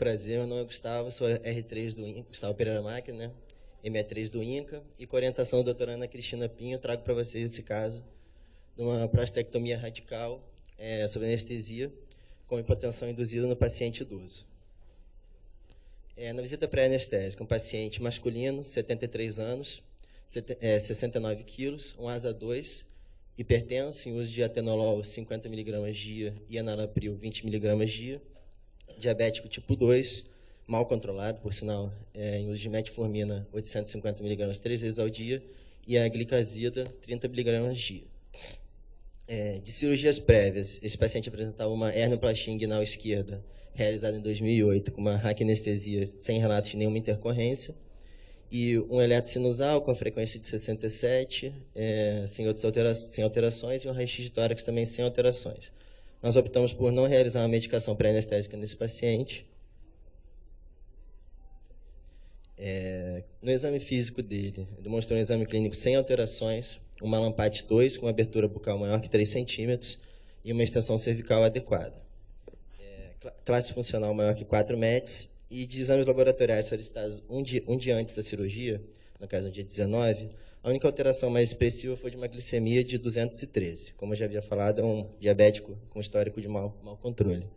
Prazer, meu nome é Gustavo, sou R3 do INCA, Gustavo Pereira Máquina, né? ME3 do INCA, e com orientação da doutora Ana Cristina Pinho, trago para vocês esse caso de uma prostatectomia radical sob anestesia, com hipotensão induzida no paciente idoso. Na visita pré-anestésica, um paciente masculino, 73 anos, 69 quilos, um asa 2, hipertenso, em uso de atenolol 50 mg dia e enalapril 20 mg dia, diabético tipo 2, mal controlado, por sinal, em uso de metformina 850 mg 3 vezes ao dia e a glicazida 30 mg dia. De cirurgias prévias, esse paciente apresentava uma hernoplastia inguinal esquerda, realizada em 2008, com uma raquianestesia sem relatos de nenhuma intercorrência, e um eletrosinusal com a frequência de 67, sem alterações, e um raio-x de tórax também sem alterações. Nós optamos por não realizar uma medicação pré-anestésica nesse paciente. No exame físico dele, demonstrou um exame clínico sem alterações, uma Lampate 2 com uma abertura bucal maior que 3 centímetros e uma extensão cervical adequada. Classe funcional maior que 4 METs e de exames laboratoriais solicitados um dia antes da cirurgia, no caso no dia 19, a única alteração mais expressiva foi de uma glicemia de 213. Como eu já havia falado, é um diabético com histórico de mau controle.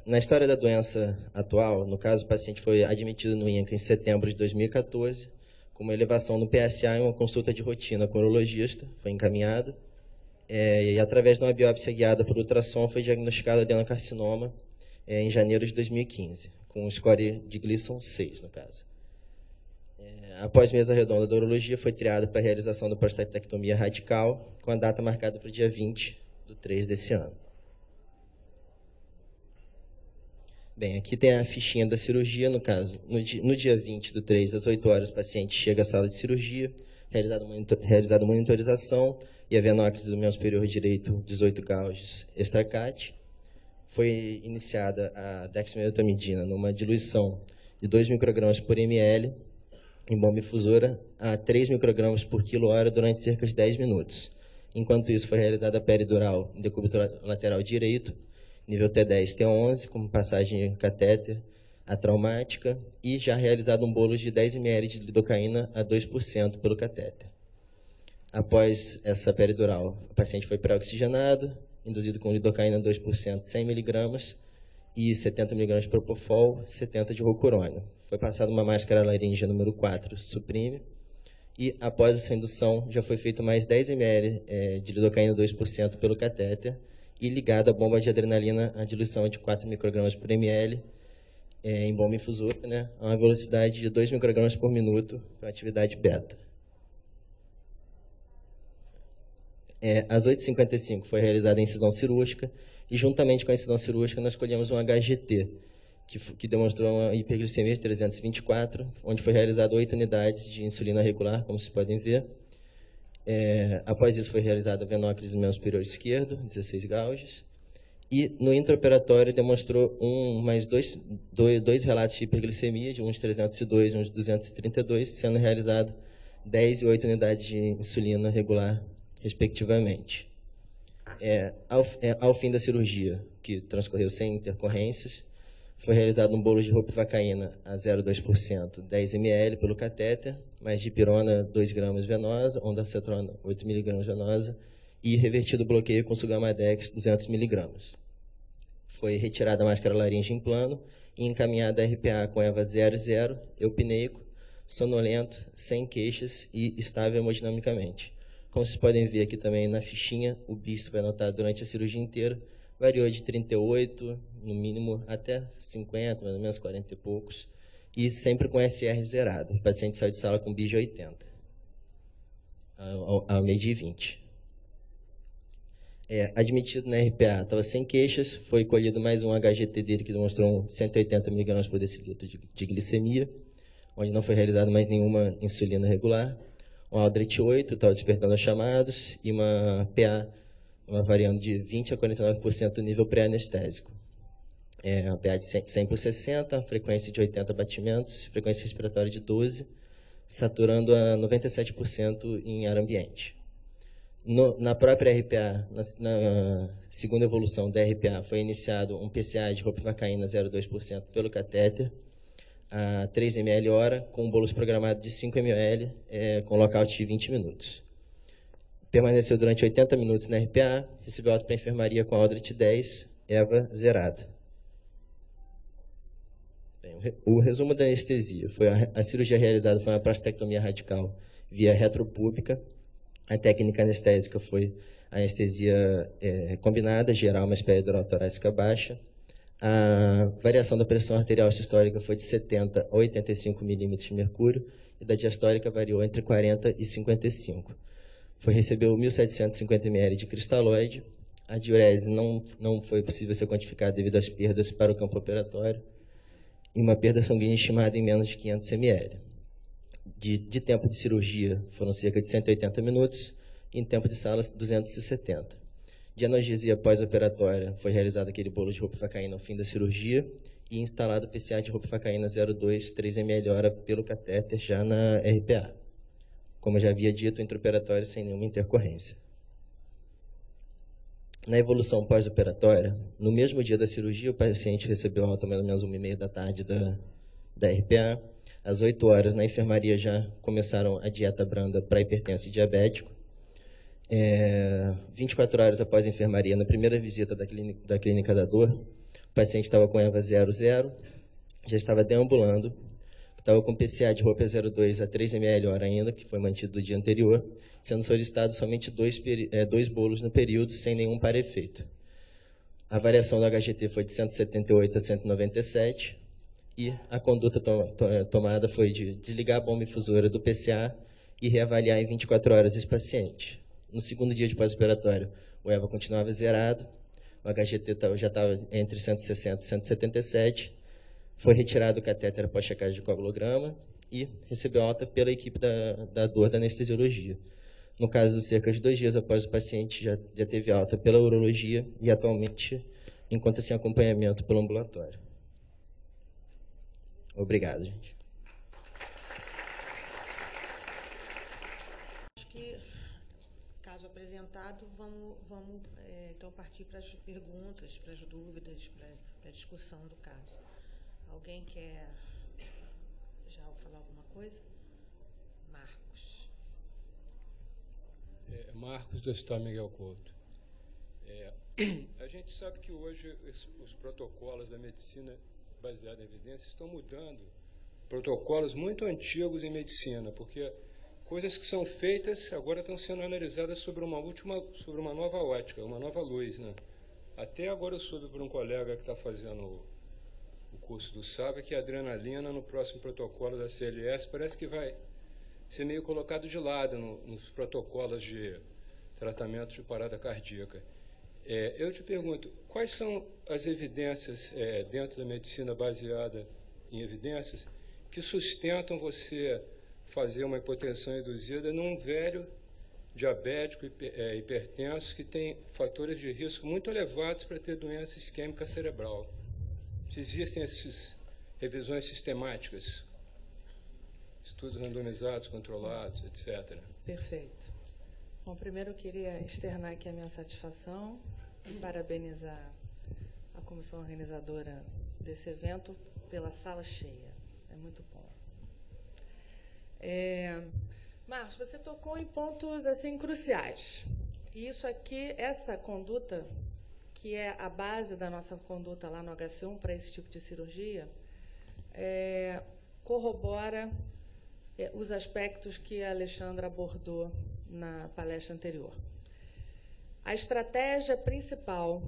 Na história da doença atual, no caso, o paciente foi admitido no INCA em setembro de 2014, com uma elevação no PSA e uma consulta de rotina com o urologista, foi encaminhado, e através de uma biópsia guiada por ultrassom foi diagnosticado adenocarcinoma em janeiro de 2015, com um score de Gleason 6, no caso. Após mesa redonda da urologia, foi triado para a realização da prostatectomia radical, com a data marcada para o dia 20/3 desse ano. Bem, aqui tem a fichinha da cirurgia, no caso, no dia 20/3, às 8 horas, o paciente chega à sala de cirurgia, realizada monitorização e a venóclise do membro superior direito, 18 gauges extracat. Foi iniciada a dexmedetomidina numa diluição de 2 microgramas por ml, em bomba infusora, a 3 microgramas por quilo-hora durante cerca de 10 minutos. Enquanto isso, foi realizada a peridural em decúbito lateral direito, nível T10, T11, com passagem de catéter atraumática, e já realizado um bolo de 10 ml de lidocaína a 2% pelo catéter. Após essa peridural, o paciente foi pré-oxigenado, induzido com lidocaína 2%, 100 mg, e 70 mg de propofol, 70 de rocurônio. Foi passada uma máscara laríngea número 4, suprime, e após essa indução já foi feito mais 10 ml de lidocaína 2% pelo catéter, e ligada a bomba de adrenalina a diluição de 4 microgramas por ml em bomba infusora, né, a uma velocidade de 2 microgramas por minuto para atividade beta. Às 8h55 foi realizada a incisão cirúrgica e juntamente com a incisão cirúrgica nós escolhemos um HGT, que demonstrou uma hiperglicemia de 324, onde foi realizado 8 unidades de insulina regular, como vocês podem ver. Após isso foi realizada a venóclise do membro superior esquerdo, 16 gauges, e no intraoperatório demonstrou mais dois relatos de hiperglicemia, de uns de 302 e uns de 232, sendo realizado 10 e 8 unidades de insulina regular, respectivamente. Ao fim da cirurgia, que transcorreu sem intercorrências, foi realizado um bolo de ropivacaína a 0,2%, 10 ml pelo catéter, mais dipirona 2 gramas venosa, ondansetrona 8 mg venosa, e revertido o bloqueio com sugamadex 200 mg. Foi retirada a máscara laríngea em plano e encaminhada a RPA com EVA 0,0, eupneico, sonolento, sem queixas e estável hemodinamicamente. Como vocês podem ver aqui também na fichinha, o BIST foi anotado durante a cirurgia inteira, variou de 38, no mínimo, até 50, mais ou menos 40 e poucos, e sempre com SR zerado. O paciente saiu de sala com BIS de 80, ao meio-dia 20. Admitido na RPA, estava sem queixas, foi colhido mais um HGT dele que demonstrou 180 mg por decilitro de glicemia, onde não foi realizada mais nenhuma insulina regular, um Aldrich 8, estava despertando os chamados, e uma PA, variando de 20% a 49% do nível pré-anestésico. A PA de 100 por 60, frequência de 80 batimentos, frequência respiratória de 12, saturando a 97% em ar ambiente. Na própria RPA, na segunda evolução da RPA, foi iniciado um PCA de ropivacaína 0,2% pelo catéter, a 3 ml hora, com um bolus programado de 5 ml, com lockout de 20 minutos. Permaneceu durante 80 minutos na RPA, recebeu alta para a enfermaria com a Aldrich 10, EVA zerada. Bem, o resumo da anestesia. A cirurgia realizada foi uma prostatectomia radical via retropúbica. A técnica anestésica foi a anestesia combinada, geral, mas peridural-torácica baixa. A variação da pressão arterial sistólica foi de 70 a 85 milímetros de mercúrio e da diastólica variou entre 40 e 55. Recebeu 1.750 ml de cristalóide. A diurese não foi possível ser quantificada devido às perdas para o campo operatório e uma perda sanguínea estimada em menos de 500 ml. De tempo de cirurgia foram cerca de 180 minutos e em tempo de sala 270. De analgesia pós-operatória foi realizado aquele bolo de ropivacaína ao fim da cirurgia e instalado o PCA de ropivacaína 0,2, 3 ml hora pelo catéter já na RPA. Como eu já havia dito, intraoperatório sem nenhuma intercorrência. Na evolução pós-operatória, no mesmo dia da cirurgia, o paciente recebeu alta mais ou menos 1h30 da tarde da RPA. Às 8 horas, na enfermaria, já começaram a dieta branda para hipertenso e diabético. 24 horas após a enfermaria, na primeira visita da clínica da dor, o paciente estava com EVA 0,0, já estava deambulando, estava com PCA de roupa 0,2 a 3 ml hora ainda, que foi mantido do dia anterior, sendo solicitado somente 2 bolos no período, sem nenhum para-efeito. A variação do HGT foi de 178 a 197, e a conduta tomada foi de desligar a bomba infusora do PCA e reavaliar em 24 horas esse paciente. No segundo dia de pós-operatório, o EVA continuava zerado, o HGT já estava entre 160 e 177, foi retirado o catéter após checagem de coagulograma e recebeu alta pela equipe da dor da anestesiologia. No caso, cerca de 2 dias após o paciente já teve alta pela urologia e atualmente encontra-se em acompanhamento pelo ambulatório. Obrigado, gente. Acho que, caso apresentado, vamos então partir para as perguntas, para as dúvidas, para a discussão do caso. Alguém quer já falar alguma coisa? Marcos. Marcos, do Hospital Miguel Couto. A gente sabe que hoje os protocolos da medicina baseada em evidência estão mudando. Protocolos muito antigos em medicina, porque coisas que são feitas agora estão sendo analisadas sobre uma nova ótica, uma nova luz, né? Até agora eu soube por um colega que está fazendo o curso do SABA que a adrenalina no próximo protocolo da CLS parece que vai ser meio colocado de lado nos protocolos de tratamento de parada cardíaca. Eu te pergunto, quais são as evidências dentro da medicina baseada em evidências que sustentam você fazer uma hipotensão induzida num velho diabético hipertenso que tem fatores de risco muito elevados para ter doença isquêmica cerebral? Se existem essas revisões sistemáticas, estudos randomizados, controlados, etc. Perfeito. Bom, primeiro eu queria externar aqui a minha satisfação e parabenizar a comissão organizadora desse evento pela sala cheia. É muito bom. Marcos, você tocou em pontos assim cruciais. E isso aqui, essa conduta, que é a base da nossa conduta lá no HC1 para esse tipo de cirurgia, corrobora os aspectos que a Alexandra abordou na palestra anterior. A estratégia principal,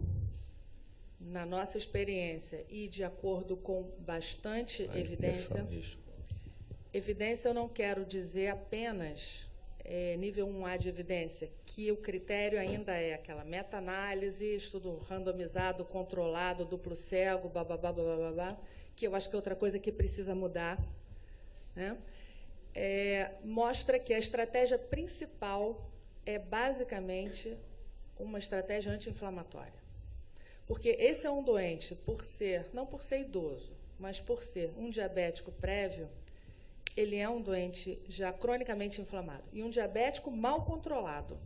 na nossa experiência e de acordo com bastante evidência, evidência eu não quero dizer apenas nível 1A de evidência, que o critério ainda é aquela meta-análise, estudo randomizado, controlado, duplo cego, bababá, bababá, que eu acho que é outra coisa que precisa mudar, né? Mostra que a estratégia principal é basicamente uma estratégia anti-inflamatória. Porque esse é um doente, não por ser idoso, mas por ser um diabético prévio, ele é um doente já cronicamente inflamado. E um diabético mal controlado,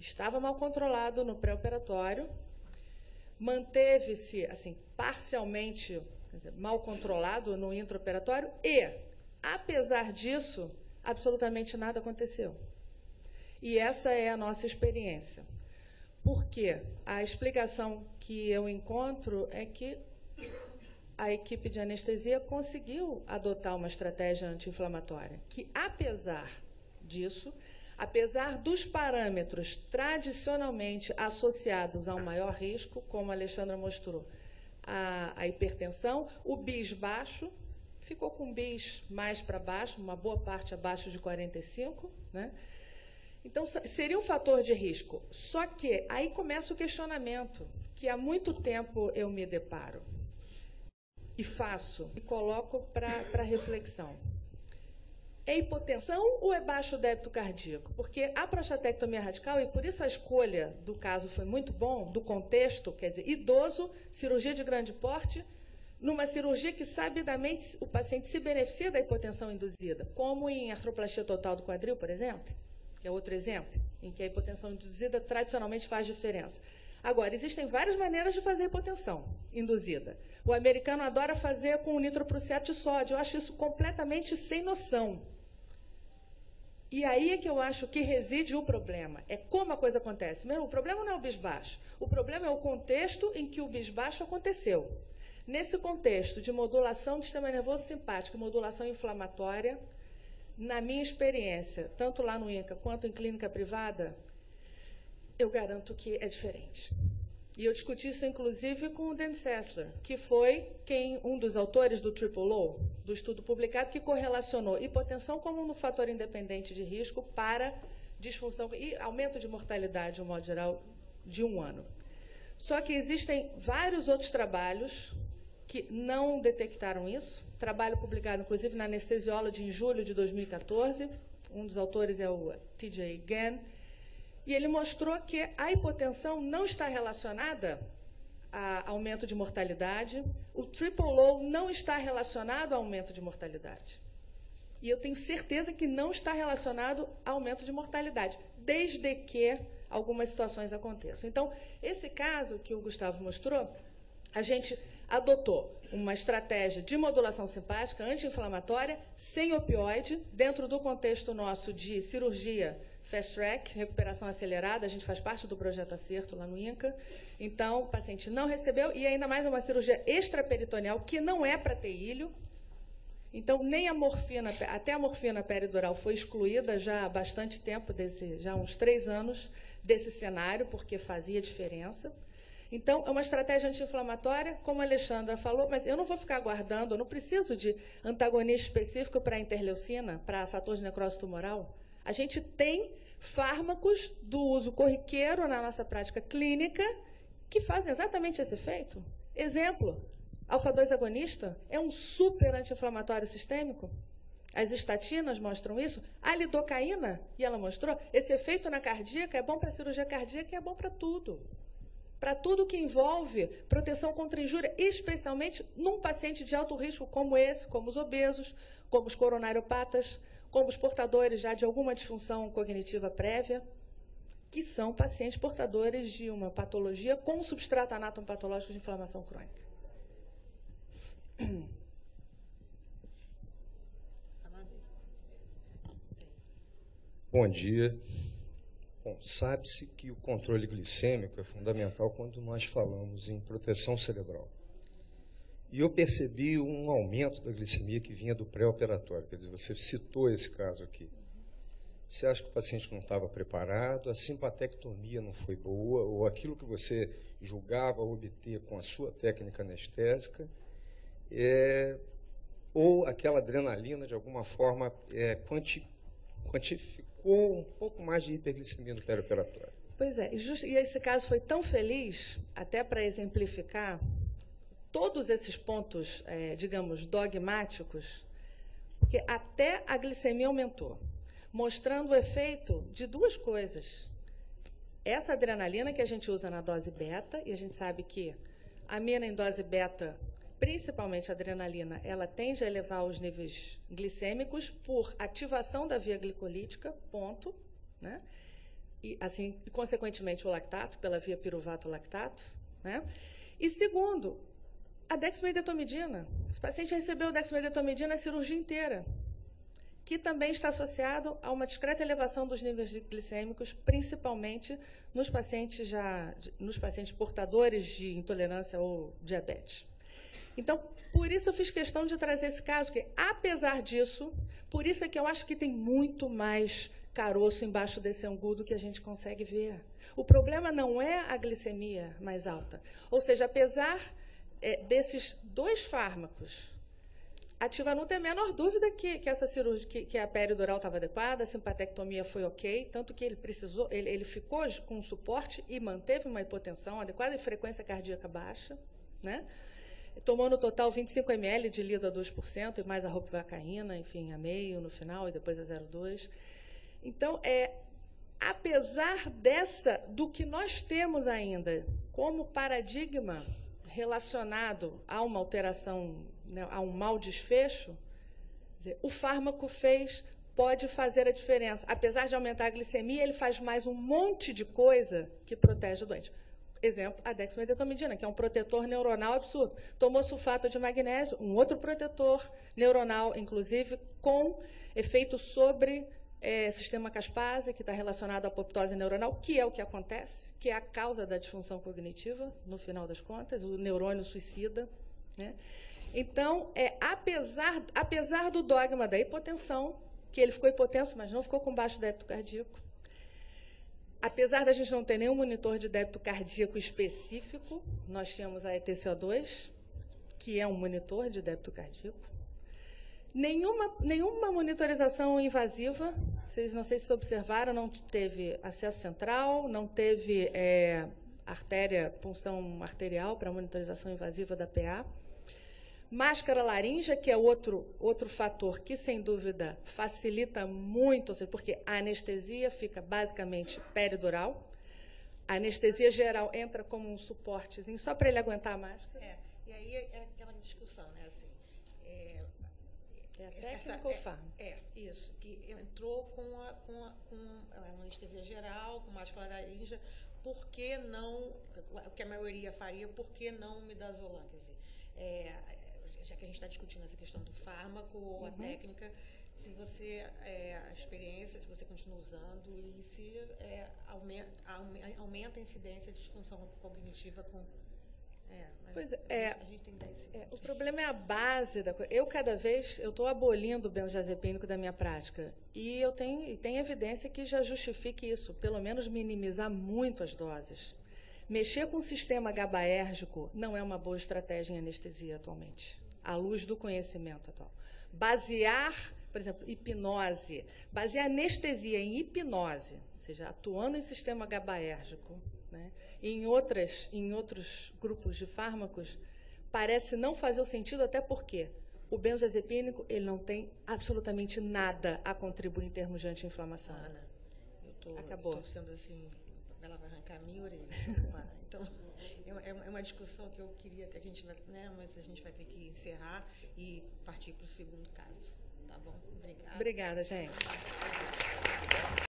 estava mal controlado no pré-operatório, manteve-se, assim, parcialmente, quer dizer, mal controlado no intraoperatório e, apesar disso, absolutamente nada aconteceu. E essa é a nossa experiência. Por quê? A explicação que eu encontro é que a equipe de anestesia conseguiu adotar uma estratégia anti-inflamatória, que, apesar disso, apesar dos parâmetros tradicionalmente associados ao maior risco, como a Alexandra mostrou, a hipertensão, o bis baixo, ficou com o bis mais para baixo, uma boa parte abaixo de 45, né? Então, seria um fator de risco. Só que aí começa o questionamento, que há muito tempo eu me deparo e faço, e coloco para reflexão. É hipotensão ou é baixo débito cardíaco? Porque a prostatectomia radical, e por isso a escolha do caso foi muito bom, do contexto, quer dizer, idoso, cirurgia de grande porte, numa cirurgia que sabidamente o paciente se beneficia da hipotensão induzida, como em artroplastia total do quadril, por exemplo, que é outro exemplo, em que a hipotensão induzida tradicionalmente faz diferença. Agora, existem várias maneiras de fazer hipotensão induzida. O americano adora fazer com nitroprussiato de sódio. Eu acho isso completamente sem noção. E aí é que eu acho que reside o problema. É como a coisa acontece. O problema não é o bis baixo. O problema é o contexto em que o bis baixo aconteceu. Nesse contexto de modulação do sistema nervoso simpático, modulação inflamatória, na minha experiência, tanto lá no INCA quanto em clínica privada, eu garanto que é diferente. E eu discuti isso, inclusive, com o Dan Sessler, que foi um dos autores do Triple Low, do estudo publicado, que correlacionou hipotensão como um fator independente de risco para disfunção e aumento de mortalidade, de um modo geral, de 1 ano. Só que existem vários outros trabalhos que não detectaram isso. Trabalho publicado, inclusive, na Anesthesiology em julho de 2014. Um dos autores é o T.J. Gann. E ele mostrou que a hipotensão não está relacionada a aumento de mortalidade. O triple low não está relacionado a aumento de mortalidade. E eu tenho certeza que não está relacionado a aumento de mortalidade, desde que algumas situações aconteçam. Então, esse caso que o Gustavo mostrou, a gente adotou uma estratégia de modulação simpática anti-inflamatória, sem opioide, dentro do contexto nosso de cirurgia fast track, recuperação acelerada, a gente faz parte do projeto Acerto lá no INCA. Então, o paciente não recebeu, e ainda mais uma cirurgia extraperitoneal, que não é para ter ilho. Então, nem a morfina, até a morfina peridural foi excluída já há bastante tempo, já há uns 3 anos, desse cenário, porque fazia diferença. Então, é uma estratégia anti-inflamatória, como a Alexandra falou, mas eu não vou ficar aguardando, eu não preciso de antagonista específico para interleucina, para fator de necrose tumoral. A gente tem fármacos do uso corriqueiro na nossa prática clínica que fazem exatamente esse efeito. Exemplo, alfa-2 agonista é um super anti-inflamatório sistêmico. As estatinas mostram isso. A lidocaína, e ela mostrou, esse efeito na cardíaca é bom para a cirurgia cardíaca e é bom para tudo. Para tudo que envolve proteção contra injúria, especialmente num paciente de alto risco como esse, como os obesos, como os coronariopatas, como os portadores já de alguma disfunção cognitiva prévia, que são pacientes portadores de uma patologia com substrato anatomopatológico de inflamação crônica. Bom dia. Bom, sabe-se que o controle glicêmico é fundamental quando nós falamos em proteção cerebral. E eu percebi um aumento da glicemia que vinha do pré-operatório. Quer dizer, você citou esse caso aqui. Você acha que o paciente não estava preparado, a simpatectomia não foi boa, ou aquilo que você julgava obter com a sua técnica anestésica, ou aquela adrenalina, de alguma forma, quantificou um pouco mais de hiperglicemia no pré-operatório. Pois é, e esse caso foi tão feliz, até para exemplificar todos esses pontos, digamos, dogmáticos, que até a glicemia aumentou, mostrando o efeito de 2 coisas. Essa adrenalina que a gente usa na dose beta, e a gente sabe que a mina em dose beta, principalmente a adrenalina, ela tende a elevar os níveis glicêmicos por ativação da via glicolítica, ponto, né? e, assim, consequentemente, o lactato, pela via piruvato-lactato, né? E segundo, a dexmedetomidina. O paciente recebeu dexmedetomidina a cirurgia inteira, que também está associado a uma discreta elevação dos níveis glicêmicos, principalmente nos pacientes portadores de intolerância ou diabetes. Então, por isso eu fiz questão de trazer esse caso, que, apesar disso, por isso é que eu acho que tem muito mais caroço embaixo desse angu do que a gente consegue ver. O problema não é a glicemia mais alta. Ou seja, apesar desses 2 fármacos, a Ativan não tem a menor dúvida que essa cirurgia, que a peridural estava adequada, a simpatectomia foi ok, tanto que ele ficou com suporte e manteve uma hipotensão adequada e frequência cardíaca baixa, né? Tomou no total 25 ml de lido a 2% e mais a ropivacaína, enfim, a meio no final e depois a 0,2. Então, apesar do que nós temos ainda como paradigma relacionado a uma alteração, né, a um mau desfecho, o fármaco pode fazer a diferença. Apesar de aumentar a glicemia, ele faz mais um monte de coisa que protege o doente. Exemplo, a dexmedetomidina, que é um protetor neuronal absurdo. Tomou sulfato de magnésio, um outro protetor neuronal, inclusive, com efeito sobre sistema caspase, que está relacionado à apoptose neuronal, que é o que acontece, que é a causa da disfunção cognitiva, no final das contas, o neurônio suicida, né? Então, apesar do dogma da hipotensão, que ele ficou hipotenso, mas não ficou com baixo débito cardíaco, apesar da gente não ter nenhum monitor de débito cardíaco específico, nós tínhamos a ETCO2, que é um monitor de débito cardíaco. Nenhuma monitorização invasiva, não sei se vocês observaram, não teve acesso central, não teve punção arterial para monitorização invasiva da PA. Máscara laríngea, que é outro fator que, sem dúvida, facilita muito, ou seja, porque a anestesia fica basicamente peridural. A anestesia geral entra como um suportezinho, só para ele aguentar a máscara. E aí é aquela discussão, né? Assim, a técnica ou fármaco? Isso, que entrou com uma anestesia geral, com máscara laríngea, por que não, o que a maioria faria, por que não midazolam? Quer dizer, já que a gente está discutindo essa questão do fármaco ou a técnica, se você, a experiência, se você continua usando e se aumenta a incidência de disfunção cognitiva com... Pois a gente tem 10 segundos. O problema é a base da coisa. Eu estou abolindo o benzodiazepínico da minha prática e tem evidência que já justifique isso, pelo menos minimizar muito as doses. Mexer com o sistema GABAérgico não é uma boa estratégia em anestesia atualmente, à luz do conhecimento atual. Basear, por exemplo, hipnose, basear anestesia em hipnose, ou seja, atuando em sistema GABAérgico, né, em outros grupos de fármacos, parece não fazer o sentido, até porque o benzodiazepínico ele não tem absolutamente nada a contribuir em termos de anti-inflamação. Ana, Acabou. Eu estou sendo assim, ela vai arrancar a minha orelha. Então, é uma discussão que eu queria que a gente vai, né, mas a gente vai ter que encerrar e partir para o segundo caso. Tá bom? Obrigada. Obrigada, gente.